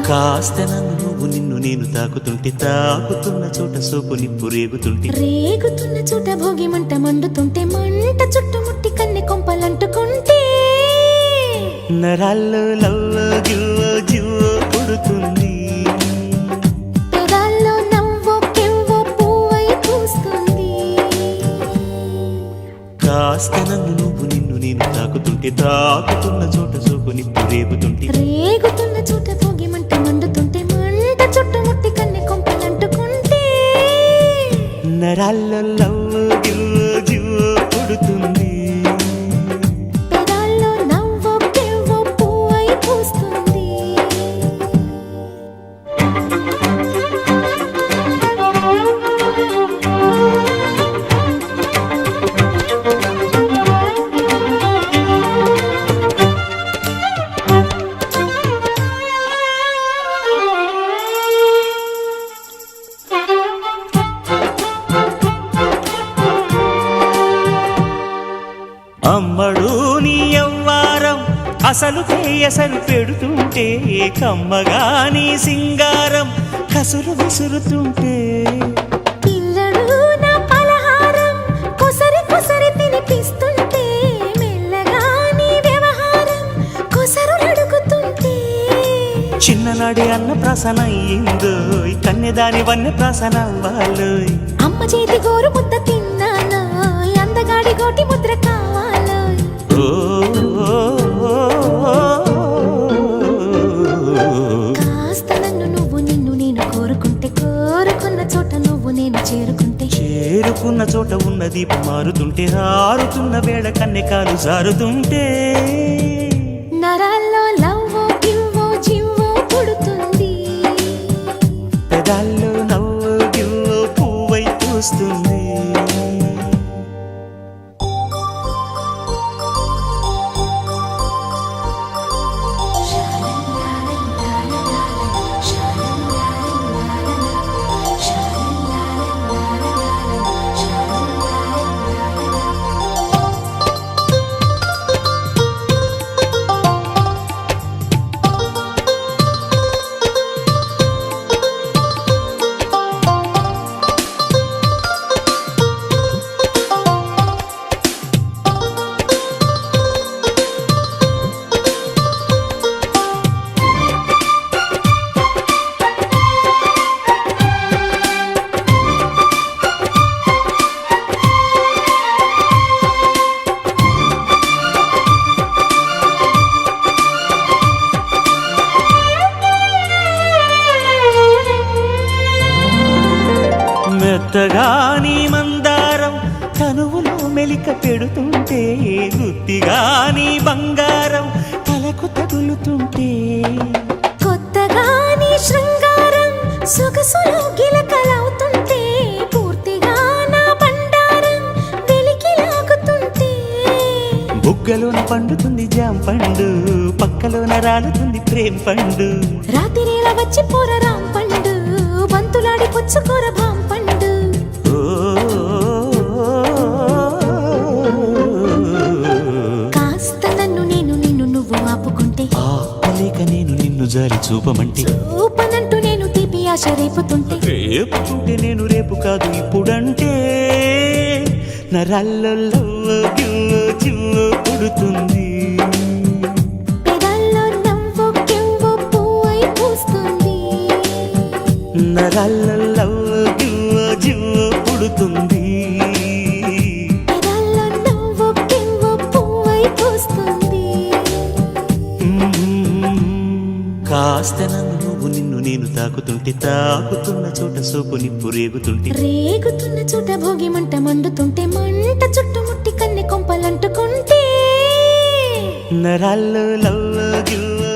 కాస్త నన్ను నువ్వు నిన్ను నేను తాకుతుంటే తాకుతున్న చోట సోపు నిప్పు రేగుతుంటే రేగుతున్న చోట భోగి మంట మండుతుంటే మంట చుట్టుముట్టి కన్నె కొంపలంటుకుంటే నరాల్లో లవ్వో గివ్వో జివ్వో పుడుతుంది పెదాల్లో నవ్వో కెవ్వో పువ్వై పూస్తుంది కాస్త నన్ను నువ్వు నిన్ను నేను తాకుతుంటే తాకుతున్న చోట సోపు నిప్పు రేగుతుంటే రేగుతున్న చోట భోగి మంట మండుతుంటే మంట చుట్టుముట్టి కన్నె కొంపలంటుకుంటే నరాల్లో లవ్వో గివ్వో జివ్వో పుడుతుంది పెదాల్లో నవ్వో కెవ్వో పువ్వై పూస్తుంది అమ్మడు నీ యవ్వారం అసలు కేయసలు పెడుతుంటే కమ్మగా నీ సింగారం కసురు విసురుతుంటే పిల్లడు నా పలహారం కొసరి కొసరి తినిపిస్తుంటే మెల్లగా నీ వ్యవహారం కొసరు అడుగుతుంటే చిన్ననాడి అన్న ప్రసన అయ్యిందో కన్నెదాని వన్నె ప్రసన అవ్వాలోయ్ అమ్మ చేతి గోరు ముద్ద తిన్నాను అందగాడి గోటి ముద్ర కావాలో కాస్త నన్ను నువ్వు నిన్ను నేను కోరుకుంటే కోరుకున్న చోట నువ్వు నేను చేరుకుంటే చేరుకున్న చోట ఉన్న దీపం మారుతుంటే ఆరుతున్న వేళ కన్నెకాలు జారుతుంటే నరాల్లో లవ్వో గివ్వో జివ్వో పుడుతుంది పెదాల్లో నవ్వు గివ్వు పువ్వై పూస్తుంది మెత్తగాని మందారం తనువులో మెలిక పెడుతుంటే గుత్తిగాని బంగారం తలకు తగులుతుంటే కొత్తగా నీ శృంగారం సొగసులో గిలకలవుతుంటే పూర్తిగా నా బండారం వెలికి లాగుతుంటే బుగ్గలోన పండుతుంది జాం పండు పక్కలోన రాలుతుంది ప్రేమ పండు రాత్రిలా వచ్చి పోర రాం పండు బంతులాడి పుచ్చుకోర భాం పండు కాస్త నన్ను నేను నిన్ను నువ్వు ఆపుకుంటే ఆపలేక నేను నిన్ను జారి చూపమంటే చూపనంటూ నేను తీపి ఆశ రేపుతుంటే రేపుతుంటే నేను రేపు కాదు ఇప్పుడంటే నరాల్లో లవ్వో గివ్వో జివ్వో పుడుతుంది పెదాల్లో నవ్వో కెవ్వో పువ్వై పూస్తుంది నరాల్లో లవ్వో గివ్వో జివ్వో పుడుతుంది పెదాల్లో నవ్వో కెవ్వో పువ్వై పూస్తుంది కాస్త నన్ను నువ్వు నిన్ను నేను తాకుతుంటే తాకుతున్న చోట సోపు నిప్పు రేగుతుంటే రేగుతున్న చోట భోగి మంట మండుతుంటే మంట చుట్టుముట్టి కన్నె కొంపలంటుకుంటే నరాల్లో లవ్వో గివ్వో